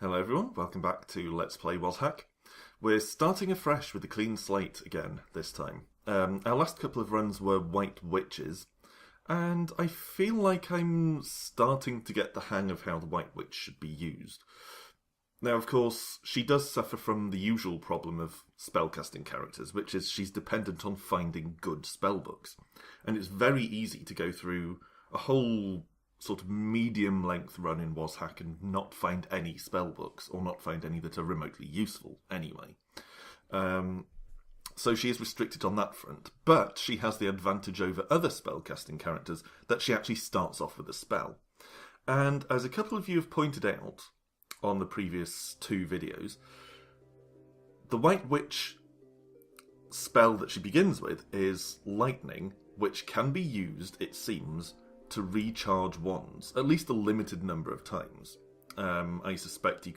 Hello everyone, welcome back to Let's Play WazHack. We're starting afresh with a clean slate again this time. Our last couple of runs were White Witches, and I feel like I'm starting to get the hang of how the White Witch should be used. Now, of course, she does suffer from the usual problem of spellcasting characters, which is she's dependent on finding good spellbooks. And it's very easy to go through a whole sort of medium-length run in WazHack and not find any spellbooks, or not find any that are remotely useful anyway. So she is restricted on that front, but she has the advantage over other spellcasting characters that she actually starts off with a spell. And as a couple of you have pointed out on the previous two videos, the White Witch spell that she begins with is Lightning, which can be used, it seems, to recharge wands, at least a limited number of times. I suspect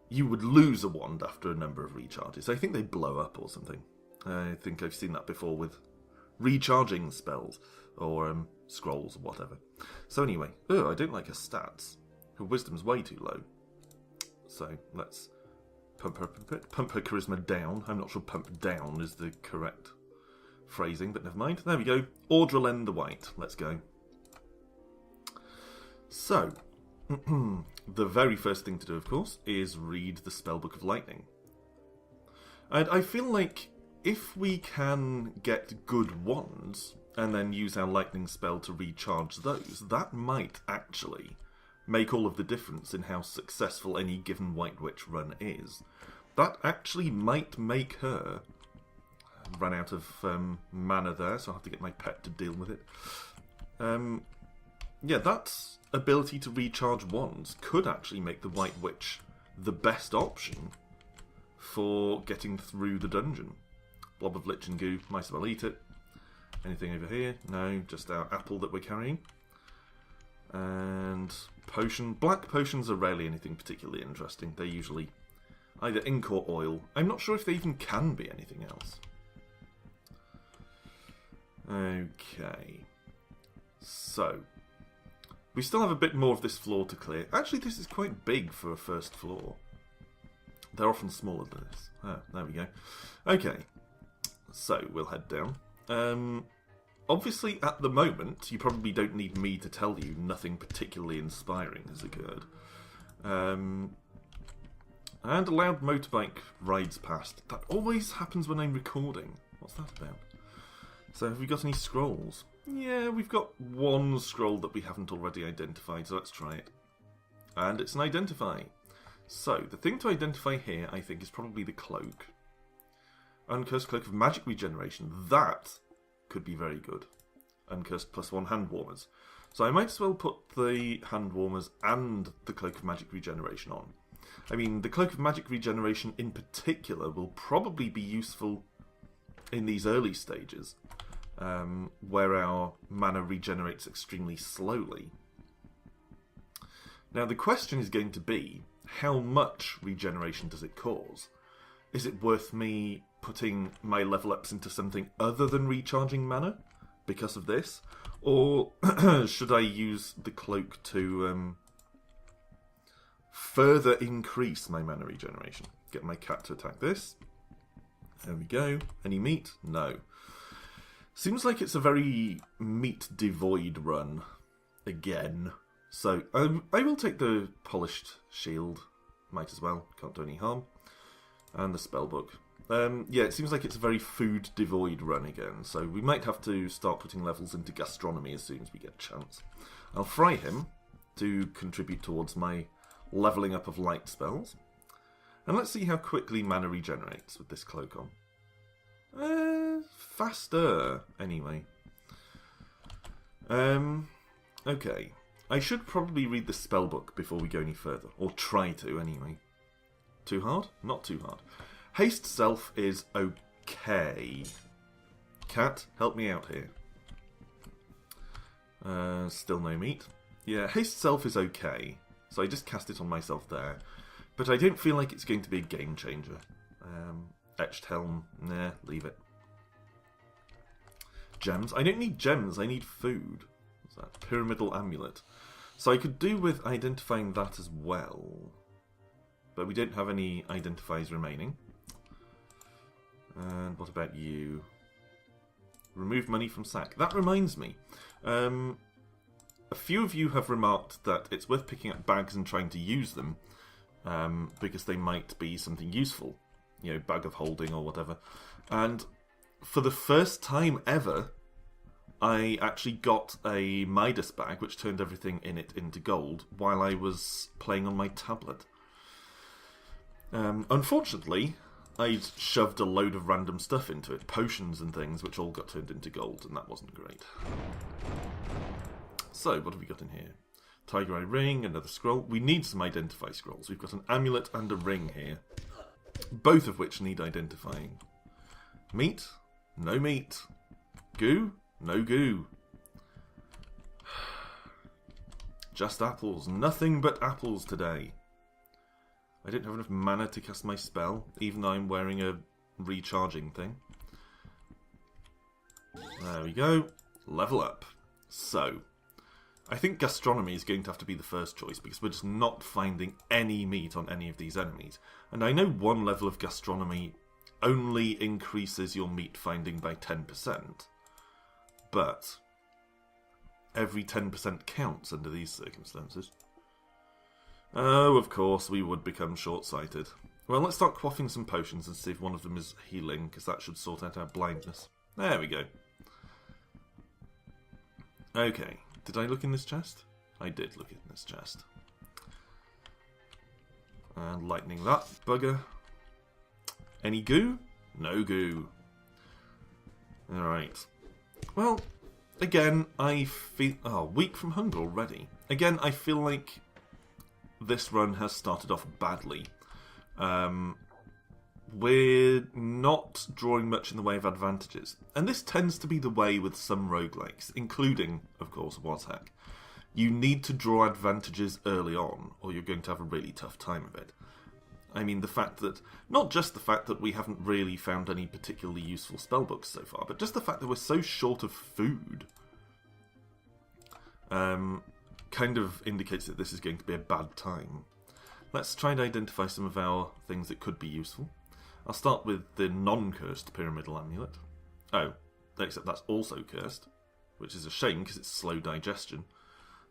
you would lose a wand after a number of recharges. I think they blow up or something. I think I've seen that before with recharging spells, or scrolls or whatever. So anyway, I don't like her stats. Her wisdom's way too low. So let's pump her charisma down. I'm not sure pump down is the correct phrasing, but never mind. There we go. Audrelend the White. Let's go. So, the very first thing to do, of course, is read the Spellbook of Lightning. And I feel like if we can get good wands and then use our lightning spell to recharge those, that might actually make all of the difference in how successful any given White Witch run is. That actually might make her run out of mana there, so I'll have to get my pet to deal with it. Yeah, that ability to recharge wands could actually make the White Witch the best option for getting through the dungeon. Blob of lich and goo, might as well eat it. Anything over here? No, just our apple that we're carrying. And potion. Black potions are rarely anything particularly interesting. They're usually either ink or oil. I'm not sure if they even can be anything else. Okay. So, we still have a bit more of this floor to clear. Actually, this is quite big for a first floor. They're often smaller than this. Ah, there we go. Okay. So, we'll head down. Obviously, at the moment, you probably don't need me to tell you nothing particularly inspiring has occurred. And a loud motorbike rides past. That always happens when I'm recording. What's that about? So, have we got any scrolls? Yeah, we've got one scroll that we haven't already identified, so let's try it. And it's an identify. So, the thing to identify here, I think, is probably the cloak. Uncursed Cloak of Magic Regeneration. That could be very good. Uncursed +1 hand warmers. So I might as well put the hand warmers and the Cloak of Magic Regeneration on. I mean, the Cloak of Magic Regeneration in particular will probably be useful in these early stages, where our mana regenerates extremely slowly. Now the question is going to be, how much regeneration does it cause? Is it worth me putting my level ups into something other than recharging mana because of this? Or should I use the cloak to further increase my mana regeneration? Get my cat to attack this. There we go. Any meat? No. Seems like it's a very meat devoid run again. So I will take the polished shield. Might as well. Can't do any harm. And the spellbook. Yeah, it seems like it's a very food devoid run again, so we might have to start putting levels into gastronomy as soon as we get a chance. I'll fry him to contribute towards my levelling up of light spells. And let's see how quickly mana regenerates with this cloak on. Faster, anyway. Okay. I should probably read the spellbook before we go any further, or try to anyway. Too hard? Not too hard. Haste Self is okay. Cat, help me out here. Still no meat. Yeah, Haste Self is okay. So I just cast it on myself there. But I don't feel like it's going to be a game changer. Etched Helm, nah, leave it. Gems? I don't need gems, I need food. What's that? Pyramidal Amulet. So I could do with identifying that as well. but we don't have any identifiers remaining. And what about you? Remove money from sack. That reminds me. A few of you have remarked that it's worth picking up bags and trying to use them, because they might be something useful. You know, bag of holding or whatever. And for the first time ever, I actually got a Midas bag, which turned everything in it into gold, while I was playing on my tablet. Unfortunately, I'd shoved a load of random stuff into it, potions and things, which all got turned into gold, and that wasn't great. So, what have we got in here? Tiger Eye Ring, another scroll. We need some identify scrolls. We've got an amulet and a ring here, both of which need identifying. Meat? No meat. Goo? No goo. Just apples. Nothing but apples today. I don't have enough mana to cast my spell, even though I'm wearing a recharging thing. There we go. Level up. So, I think gastronomy is going to have to be the first choice, because we're just not finding any meat on any of these enemies. And I know one level of gastronomy only increases your meat finding by 10%, but every 10% counts under these circumstances. Oh, of course, we would become short-sighted. Well, let's start quaffing some potions and see if one of them is healing, because that should sort out our blindness. There we go. Okay, did I look in this chest? I did look in this chest. And lightning that bugger. Any goo? No goo. Alright. Well, again, I feel... Oh, weak from hunger already. Again, I feel like this run has started off badly. We're not drawing much in the way of advantages. And this tends to be the way with some roguelikes, including, of course, WazHack. You need to draw advantages early on, or you're going to have a really tough time of it. I mean, the fact that... Not just the fact that we haven't really found any particularly useful spellbooks so far, but just the fact that we're so short of food kind of indicates that this is going to be a bad time. Let's try and identify some of our things that could be useful. I'll start with the non-cursed pyramidal amulet. Oh, except that's also cursed, which is a shame because it's slow digestion,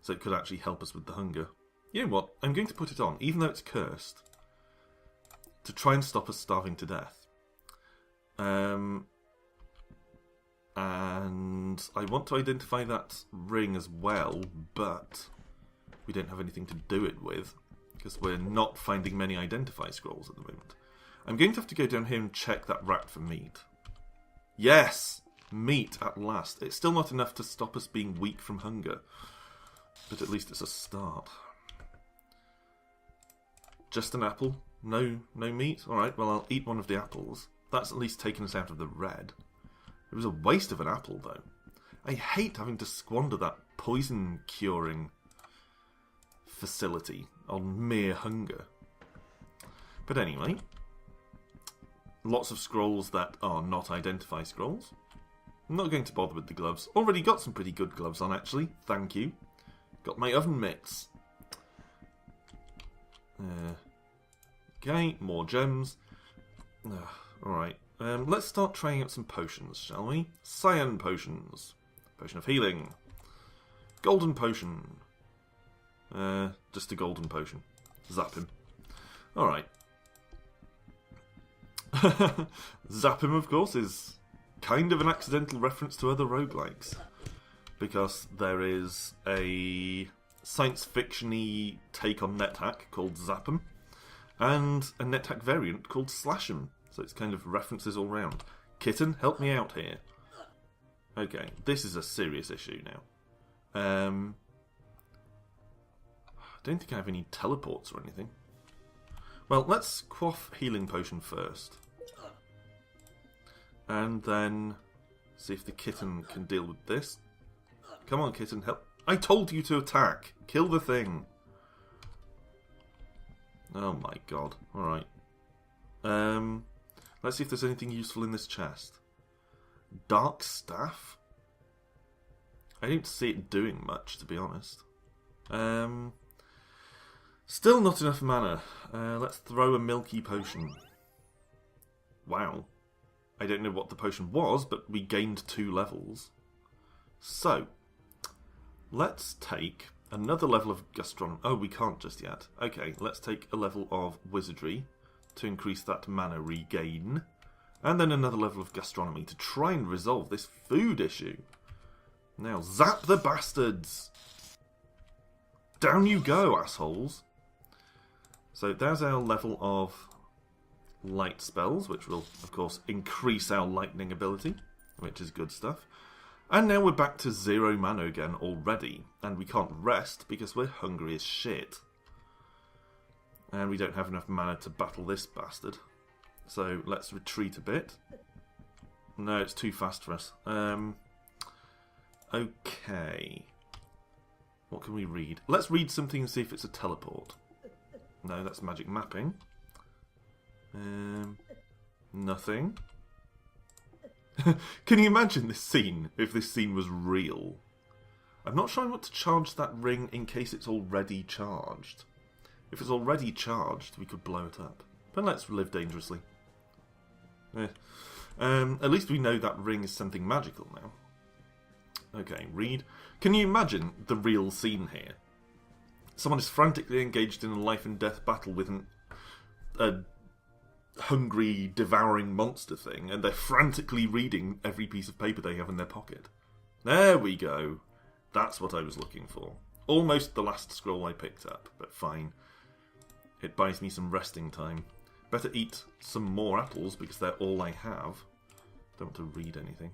so it could actually help us with the hunger. You know what? I'm going to put it on, even though it's cursed, to try and stop us starving to death. And I want to identify that ring as well, but we don't have anything to do it with, because we're not finding many identify scrolls at the moment. I'm going to have to go down here and check that rat for meat. Yes! Meat at last. It's still not enough to stop us being weak from hunger, but at least it's a start. Just an apple? No meat? Alright, well I'll eat one of the apples. That's at least taken us out of the red. It was a waste of an apple, though. I hate having to squander that poison-curing facility on mere hunger. But anyway, lots of scrolls that are not identify scrolls. I'm not going to bother with the gloves. Already got some pretty good gloves on, actually. Thank you. Got my oven mitts. Okay, more gems. Alright. Let's start trying out some potions, shall we? Cyan potions. Potion of healing. Golden potion. Just a golden potion. Zap him. Alright. Zap him, of course, is kind of an accidental reference to other roguelikes. Because there is a science fiction-y take on NetHack called Zap 'em, and a NetHack variant called Slash 'em. So it's kind of references all round. Kitten, help me out here. Okay, this is a serious issue now. I don't think I have any teleports or anything. Well, let's quaff healing potion first. And then see if the kitten can deal with this. Come on, kitten, help. I told you to attack. Kill the thing. Oh my god. Alright. Let's see if there's anything useful in this chest. Dark Staff? I don't see it doing much, to be honest. Still not enough mana. Let's throw a milky potion. Wow. I don't know what the potion was, but we gained 2 levels. So, let's take another level of gastronomy. Oh, we can't just yet. Okay, let's take a level of wizardry to increase that mana regain. And then another level of gastronomy to try and resolve this food issue. Now, zap the bastards! Down you go, assholes! So there's our level of light spells, which will, of course, increase our lightning ability, which is good stuff. And now we're back to 0 mana again already, and we can't rest because we're hungry as shit. And we don't have enough mana to battle this bastard. So let's retreat a bit. No, it's too fast for us. Okay. What can we read? Let's read something and see if it's a teleport. No, that's magic mapping. Nothing. Can you imagine this scene if this scene was real? I'm not sure I want to charge that ring in case it's already charged. If it's already charged, we could blow it up. But let's live dangerously. At least we know that ring is something magical now. Okay, read. Can you imagine the real scene here? Someone is frantically engaged in a life and death battle with a hungry, devouring monster thing, and they're frantically reading every piece of paper they have in their pocket. There we go. That's what I was looking for. Almost the last scroll I picked up, but fine. It buys me some resting time. Better eat some more apples because they're all I have. Don't want to read anything.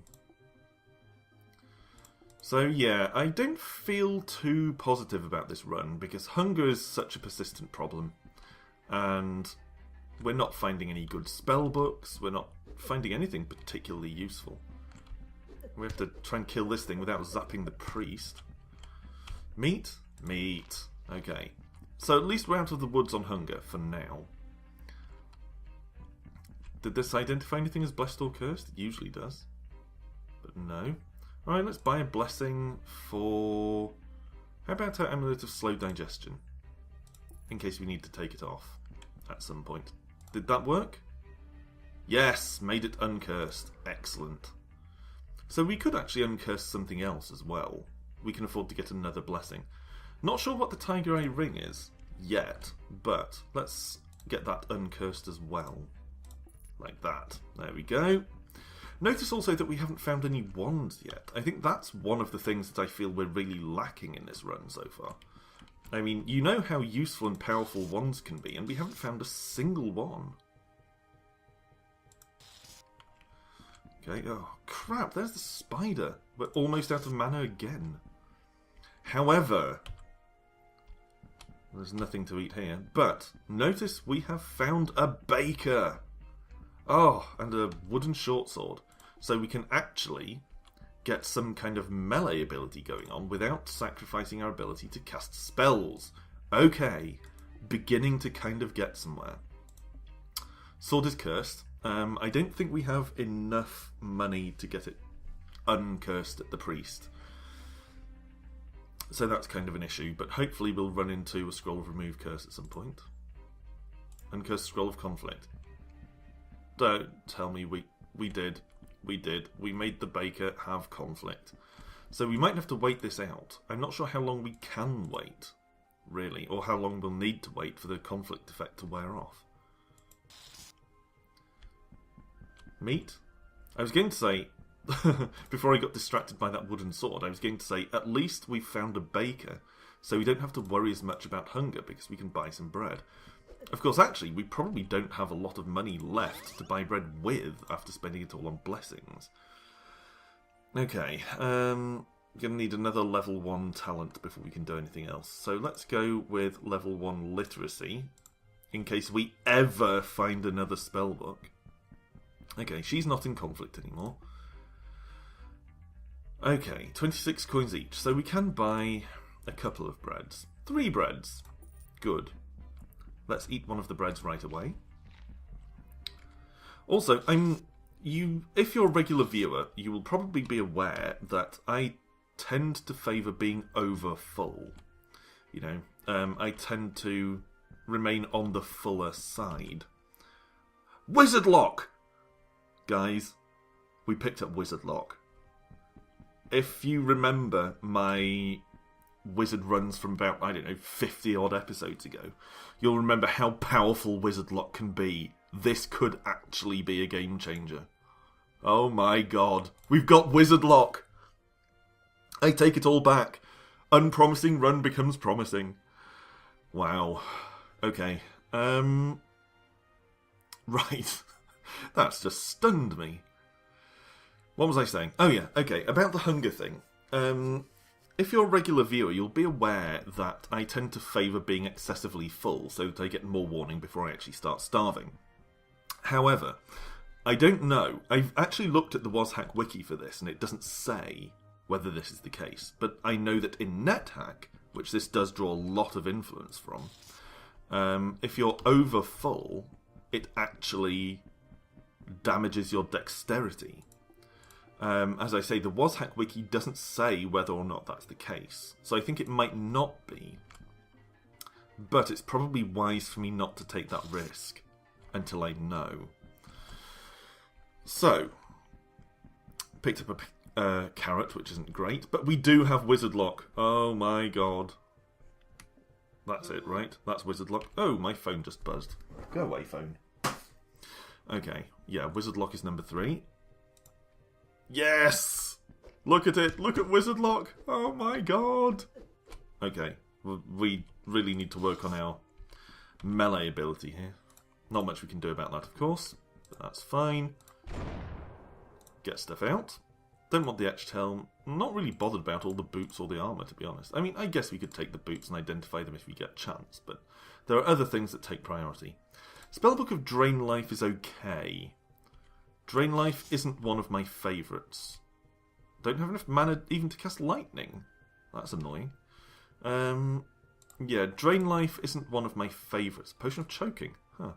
So yeah, I don't feel too positive about this run because hunger is such a persistent problem. And we're not finding any good spell books, we're not finding anything particularly useful. We have to try and kill this thing without zapping the priest. Meat? Meat. Okay. So at least we're out of the woods on hunger for now. Did this identify anything as blessed or cursed? It usually does. But no. Alright, let's buy a blessing for... How about our amulet of slow digestion? In case we need to take it off at some point. Did that work? Yes, made it uncursed. Excellent. So we could actually uncurse something else as well. We can afford to get another blessing. Not sure what the Tiger Eye ring is yet, but let's get that uncursed as well. Like that. There we go. Notice also that we haven't found any wands yet. I think that's one of the things that I feel we're really lacking in this run so far. I mean, you know how useful and powerful wands can be, and we haven't found a single one. Okay, oh crap, there's the spider. We're almost out of mana again. However, there's nothing to eat here, but notice we have found a baker. Oh, and a wooden short sword. So we can actually get some kind of melee ability going on without sacrificing our ability to cast spells. Okay, beginning to kind of get somewhere. Sword is cursed. I don't think we have enough money to get it uncursed at the priest. So that's kind of an issue, but hopefully we'll run into a scroll of remove curse at some point. Uncursed scroll of conflict. Don't tell me we did. We did. We made the baker have conflict. So we might have to wait this out. I'm not sure how long we can wait, really, or how long we'll need to wait for the conflict effect to wear off. Meat? I was going to say, before I got distracted by that wooden sword, I was going to say, at least we've found a baker, so we don't have to worry as much about hunger because we can buy some bread. Of course, actually, we probably don't have a lot of money left to buy bread with after spending it all on blessings. Okay, gonna need another level 1 talent before we can do anything else. So let's go with level 1 literacy, in case we ever find another spellbook. Okay, she's not in conflict anymore. Okay, 26 coins each, so we can buy a couple of breads. 3 breads. Good. Let's eat one of the breads right away. Also, if you're a regular viewer, you will probably be aware that I tend to favour being over full. You know, I tend to remain on the fuller side. Wizard Lock! Guys, we picked up Wizard Lock. If you remember my wizard runs from about, I don't know, 50 odd episodes ago, you'll remember how powerful Wizard Lock can be. This could actually be a game changer. Oh my god, we've got Wizard Lock! I take it all back. Unpromising run becomes promising. Wow. Okay. Right. That's just stunned me. What was I saying? Oh yeah, okay, about the hunger thing. If you're a regular viewer, you'll be aware that I tend to favour being excessively full, so that I get more warning before I actually start starving. However, I don't know. I've actually looked at the WazHack wiki for this, and it doesn't say whether this is the case. But I know that in NetHack, which this does draw a lot of influence from, if you're over full, it actually damages your dexterity. As I say, the WazHack wiki doesn't say whether or not that's the case. So I think it might not be. But it's probably wise for me not to take that risk until I know. So, picked up a carrot, which isn't great, but we do have Wizard Lock. Oh my god. That's it, right? That's Wizard Lock. Oh, my phone just buzzed. Go away, phone. Okay, yeah, Wizard Lock is number 3. Yes! Look at it! Look at Wizard Lock! Oh my god! Okay, we really need to work on our melee ability here. Not much we can do about that, of course, but that's fine. Get stuff out. Don't want the etched helm. Not really bothered about all the boots or the armour, to be honest. I mean, I guess we could take the boots and identify them if we get a chance, but there are other things that take priority. Spellbook of Drain Life is okay. Drain Life isn't one of my favourites. Don't have enough mana even to cast Lightning. That's annoying. Yeah, Drain Life isn't one of my favourites. Potion of Choking. Huh.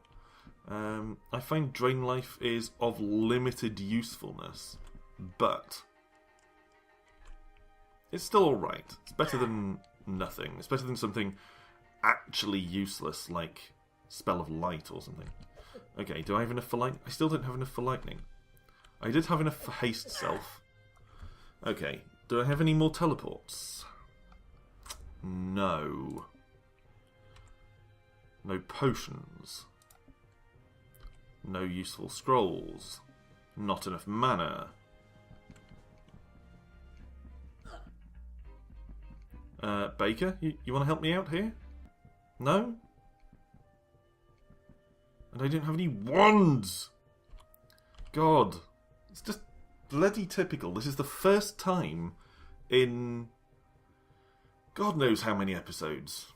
I find Drain Life is of limited usefulness, but it's still alright. It's better than nothing. It's better than something actually useless, like Spell of Light or something. Okay, do I have enough for Lightning? I still don't have enough for Lightning. I did have enough for Haste Self. Okay, do I have any more teleports? No. No potions. No useful scrolls. Not enough mana. Baker, you want to help me out here? No? And I don't have any wands! God. It's just bloody typical. This is the first time in God knows how many episodes.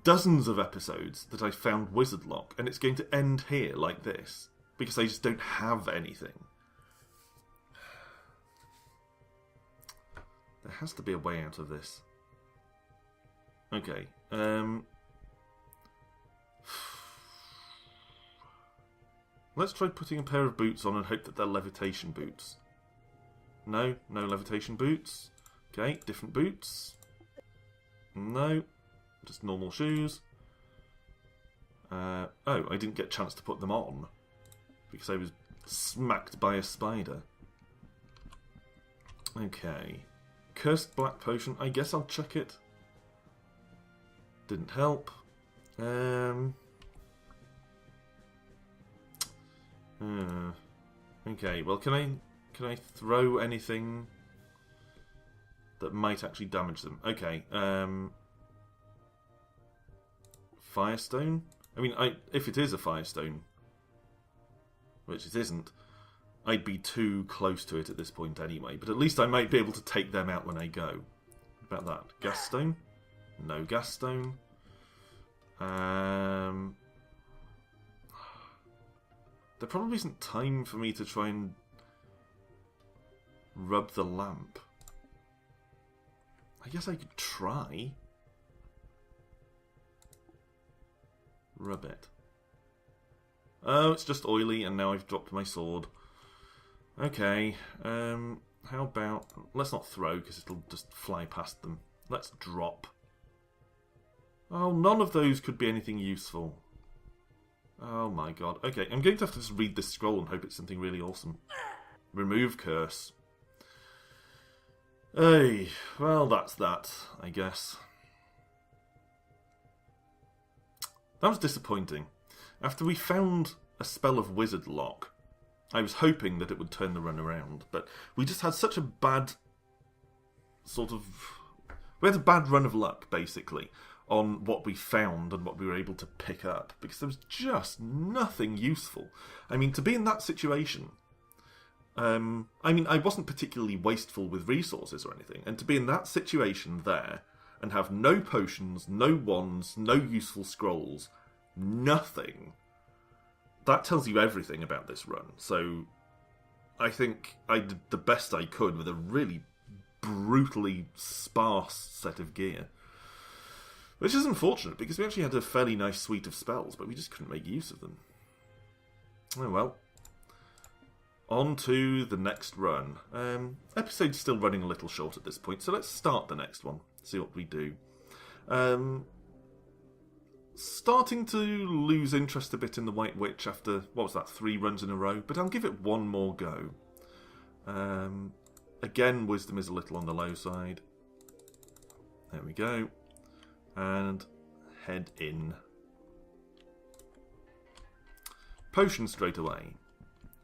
Dozens of episodes that I found Wizard Lock, and it's going to end here like this. Because I just don't have anything. There has to be a way out of this. Okay. Let's try putting a pair of boots on and hope that they're levitation boots. No, no levitation boots. Okay, different boots. No, just normal shoes. Oh, I didn't get a chance to put them on because I was smacked by a spider. Okay. Cursed Black Potion. I guess I'll chuck it. Didn't help. Okay, well, can I throw anything that might actually damage them? Okay, Firestone? I mean, if it is a Firestone, which it isn't, I'd be too close to it at this point anyway, but at least I might be able to take them out when I go. About that. Gas Stone? No Gas Stone. There probably isn't time for me to try and rub the lamp. I guess I could try. Rub it. Oh, it's just oily, and now I've dropped my sword. Okay, how about... Let's not throw, because it'll just fly past them. Let's drop. Oh, none of those could be anything useful. Oh my god. Okay, I'm going to have to just read this scroll and hope it's something really awesome. Remove curse. Hey, well, that's that, I guess. That was disappointing. After we found a spell of Wizard Lock, I was hoping that it would turn the run around, but we just had such a bad we had a bad run of luck, basically, on what we found and what we were able to pick up, because there was just nothing useful. I mean, to be in that situation, I wasn't particularly wasteful with resources or anything, and to be in that situation there, and have no potions, no wands, no useful scrolls, nothing, that tells you everything about this run. So, I think I did the best I could with a really brutally sparse set of gear. Which is unfortunate, because we actually had a fairly nice suite of spells, but we just couldn't make use of them. Oh well. On to the next run. Episode's still running a little short at this point, so let's start the next one. See what we do. Starting to lose interest a bit in the White Witch after, 3 runs in a row, but I'll give it one more go. Again, wisdom is a little on the low side. There we go. And head in. Potion straight away.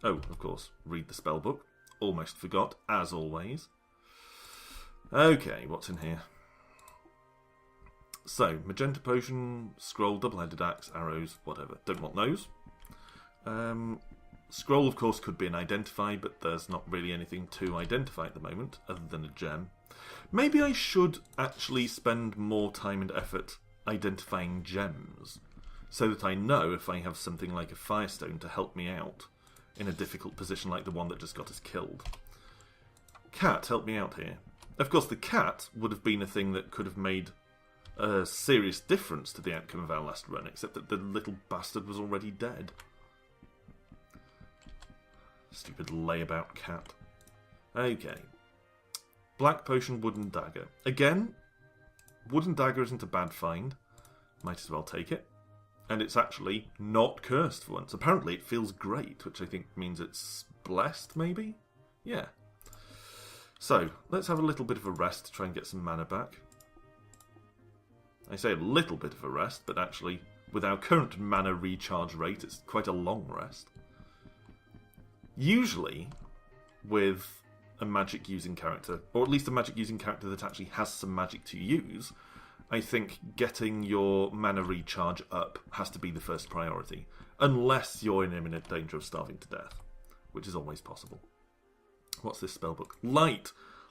Oh, of course, read the spellbook. Almost forgot, as always. Okay, what's in here? So, magenta potion, scroll, double-headed axe, arrows, whatever. Don't want those. Scroll, of course, could be an identify, but there's not really anything to identify at the moment, other than a gem. Maybe I should actually spend more time and effort identifying gems, so that I know if I have something like a firestone to help me out in a difficult position like the one that just got us killed. Cat, help me out here. Of course, the cat would have been a thing that could have made a serious difference to the outcome of our last run, except that the little bastard was already dead. Stupid layabout cat. Okay. Black potion, wooden dagger. Again, wooden dagger isn't a bad find. Might as well take it. And it's actually not cursed for once. Apparently it feels great, which I think means it's blessed, maybe? Yeah. So, let's have a little bit of a rest to try and get some mana back. I say a little bit of a rest, but actually, with our current mana recharge rate, it's quite a long rest. Usually, with a magic using character, or at least a magic using character that actually has some magic to use, I think getting your mana recharge up has to be the first priority, unless you're in imminent danger of starving to death, which is always possible. What's this spellbook? Light!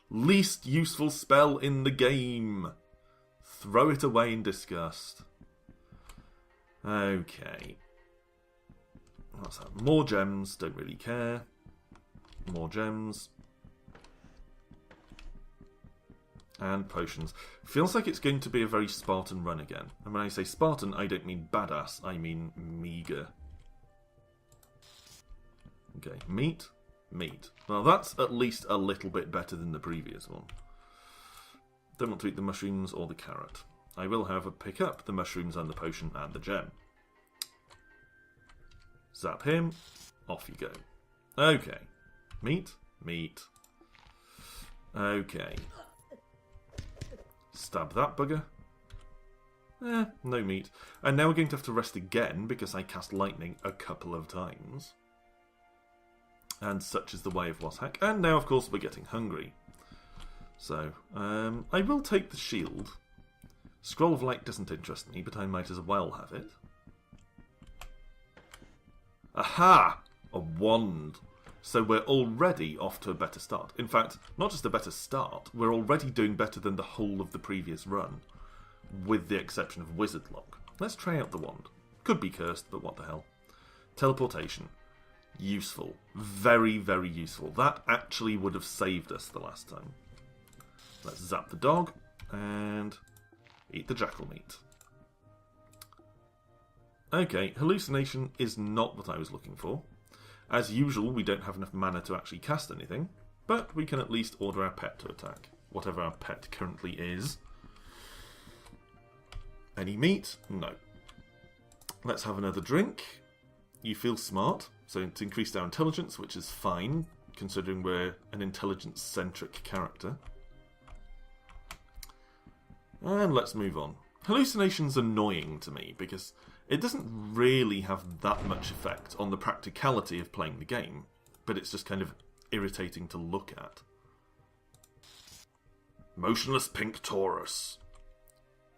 Least useful spell in the game! Throw it away in disgust. Okay. What's that? More gems, don't really care. More gems. And potions. Feels like it's going to be a very Spartan run again. And when I say Spartan, I don't mean badass, I mean meager. Okay, meat. Meat. Well, that's at least a little bit better than the previous one. Don't want to eat the mushrooms or the carrot. I will, however, pick up the mushrooms and the potion and the gem. Zap him. Off you go. Okay. Meat. Meat. Okay. Stab that bugger. No meat. And now we're going to have to rest again because I cast lightning a couple of times. And such is the way of WazHack. And now, of course, we're getting hungry. So, I will take the shield. Scroll of Light doesn't interest me, but I might as well have it. Aha! A wand. So we're already off to a better start. In fact, not just a better start, we're already doing better than the whole of the previous run, with the exception of Wizard Lock. Let's try out the wand. Could be cursed, but what the hell. Teleportation. Useful. Very, very useful. That actually would have saved us the last time. Let's zap the dog, and eat the jackal meat. Okay, hallucination is not what I was looking for. As usual, we don't have enough mana to actually cast anything, but we can at least order our pet to attack, whatever our pet currently is. Any meat? No. Let's have another drink. You feel smart, so it's increased our intelligence, which is fine, considering we're an intelligence-centric character. And let's move on. Hallucination's annoying to me, because it doesn't really have that much effect on the practicality of playing the game, but it's just kind of irritating to look at. Motionless pink Taurus.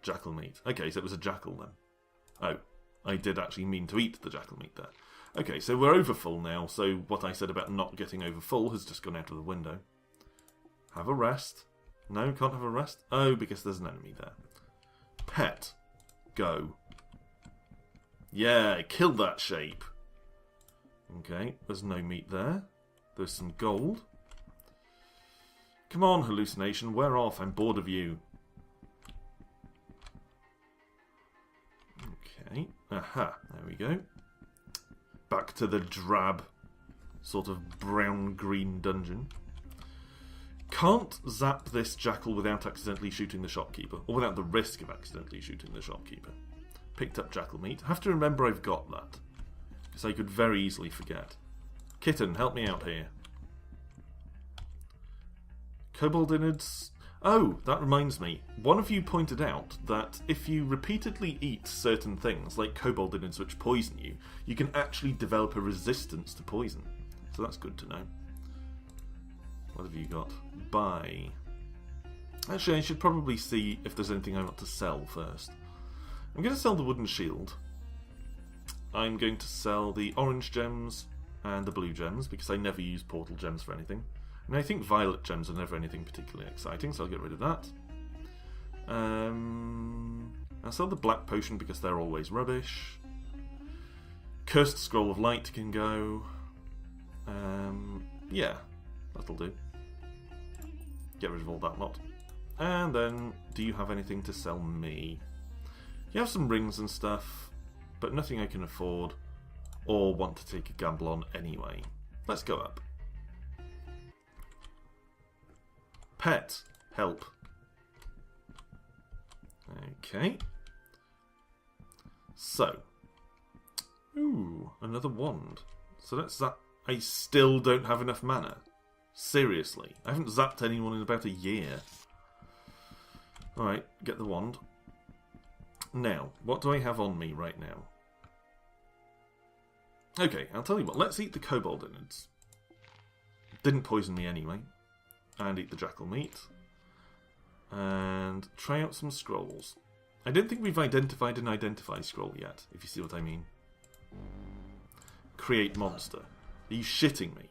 Jackal meat. Okay, so it was a jackal then. Oh, I did actually mean to eat the jackal meat there. Okay, so we're over full now, so what I said about not getting over full has just gone out of the window. Have a rest. No, can't have a rest? Oh, because there's an enemy there. Pet. Go. Yeah, kill that shape. Okay, there's no meat there. There's some gold. Come on, hallucination, wear off. I'm bored of you. Okay, aha, there we go. Back to the drab, sort of brown-green dungeon. Can't zap this jackal without accidentally shooting the shopkeeper, or without the risk of accidentally shooting the shopkeeper. Picked up jackal meat. Have to remember I've got that, because I could very easily forget. Kitten, help me out here. Kobold innards. Oh, that reminds me. One of you pointed out that if you repeatedly eat certain things, like kobold innards which poison you, you can actually develop a resistance to poison. So that's good to know. What have you got? Buy. Actually, I should probably see if there's anything I want to sell first. I'm going to sell the wooden shield. I'm going to sell the orange gems and the blue gems, because I never use portal gems for anything. And I think violet gems are never anything particularly exciting, so I'll get rid of that. I'll sell the black potion because they're always rubbish. Cursed Scroll of Light can go. Yeah, that'll do. Get rid of all that lot. And then, do you have anything to sell me? You have some rings and stuff, but nothing I can afford or want to take a gamble on anyway. Let's go up. Pet, help. Okay. So. Ooh, another wand. So that's that. I still don't have enough mana. Seriously. I haven't zapped anyone in about a year. Alright, get the wand. Now, what do I have on me right now? Okay, I'll tell you what. Let's eat the kobold innards. Didn't poison me anyway. And eat the jackal meat. And try out some scrolls. I don't think we've identified an identify scroll yet, if you see what I mean. Create monster. Are you shitting me?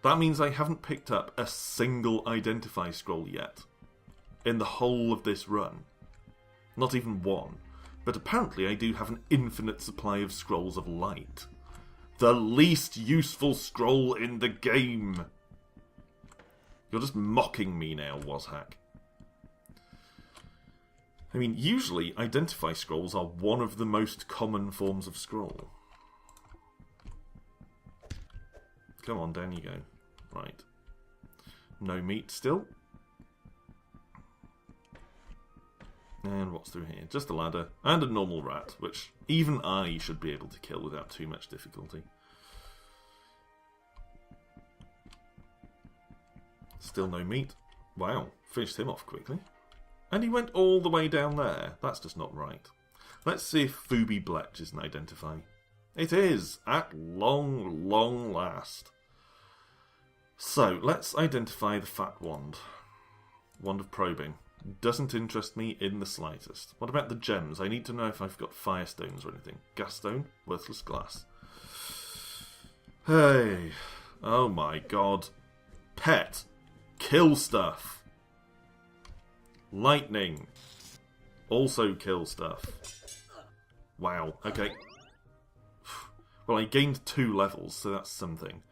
That means I haven't picked up a single identify scroll yet. In the whole of this run. Not even one. But apparently I do have an infinite supply of scrolls of light. The least useful scroll in the game. You're just mocking me now, WazHack. I mean, usually identify scrolls are one of the most common forms of scroll. Come on, down you go. Right. No meat still. And what's through here? Just a ladder and a normal rat, which even I should be able to kill without too much difficulty. Still no meat. Wow, finished him off quickly. And he went all the way down there. That's just not right. Let's see if Phoebe Bletch is an identify. It is, at long, long last. So, let's identify the fat wand. Wand of probing. Doesn't interest me in the slightest. What about the gems? I need to know if I've got firestones or anything. Gas stone, worthless glass. Hey. Oh my god. Pet. Kill stuff. Lightning. Also kill stuff. Wow, okay. Well, I gained 2 levels, so that's something.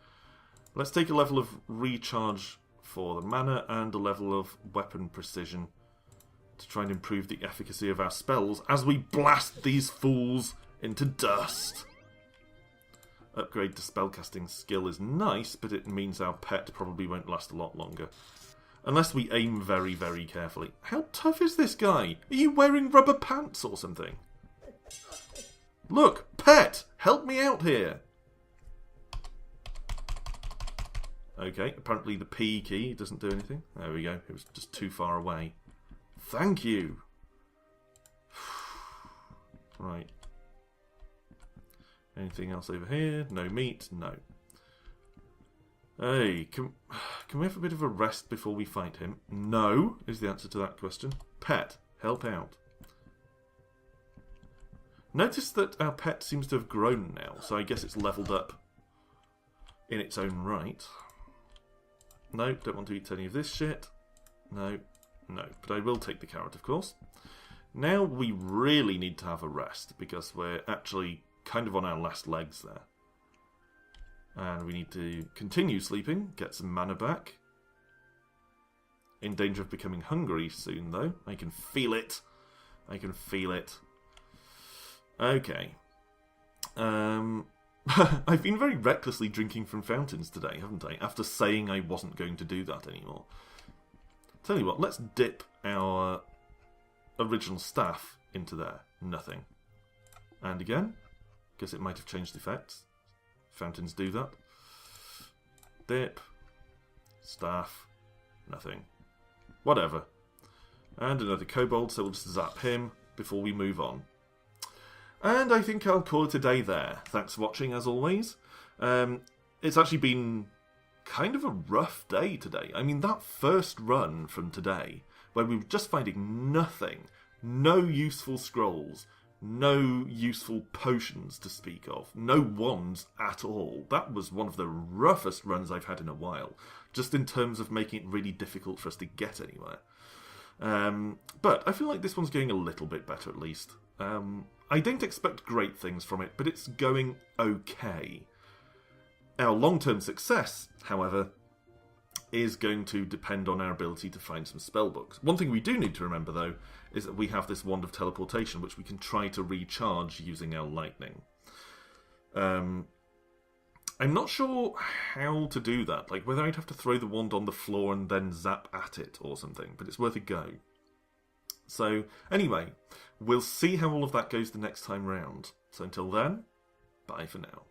Let's take a level of recharge for the mana and a level of weapon precision to try and improve the efficacy of our spells as we blast these fools into dust. Upgrade to spellcasting skill is nice, but it means our pet probably won't last a lot longer. Unless we aim very, very carefully. How tough is this guy? Are you wearing rubber pants or something? Look, pet! Help me out here! Okay, apparently the P key doesn't do anything. There we go, it was just too far away. Thank you! Right. Anything else over here? No meat? No. Hey, can we have a bit of a rest before we fight him? No, is the answer to that question. Pet, help out. Notice that our pet seems to have grown now, so I guess it's leveled up in its own right. No, don't want to eat any of this shit. No, no, but I will take the carrot, of course. Now we really need to have a rest, because we're actually kind of on our last legs there. And we need to continue sleeping, get some mana back. In danger of becoming hungry soon, though. I can feel it. I can feel it. Okay. I've been very recklessly drinking from fountains today, haven't I? After saying I wasn't going to do that anymore. Tell you what, let's dip our original staff into there. Nothing. And again, guess it might have changed the effects. Fountains do that. Dip. Staff. Nothing. Whatever. And another kobold, so we'll just zap him before we move on. And I think I'll call it a day there. Thanks for watching, as always. It's actually been kind of a rough day today. I mean, that first run from today, where we were just finding nothing, no useful scrolls, no useful potions to speak of, no wands at all. That was one of the roughest runs I've had in a while, just in terms of making it really difficult for us to get anywhere. But I feel like this one's going a little bit better, at least. I don't expect great things from it, but it's going okay. Our long-term success, however, is going to depend on our ability to find some spellbooks. One thing we do need to remember, though, is that we have this Wand of Teleportation, which we can try to recharge using our lightning. I'm not sure how to do that, like whether I'd have to throw the wand on the floor and then zap at it or something, but it's worth a go. So, anyway, we'll see how all of that goes the next time round. So until then, bye for now.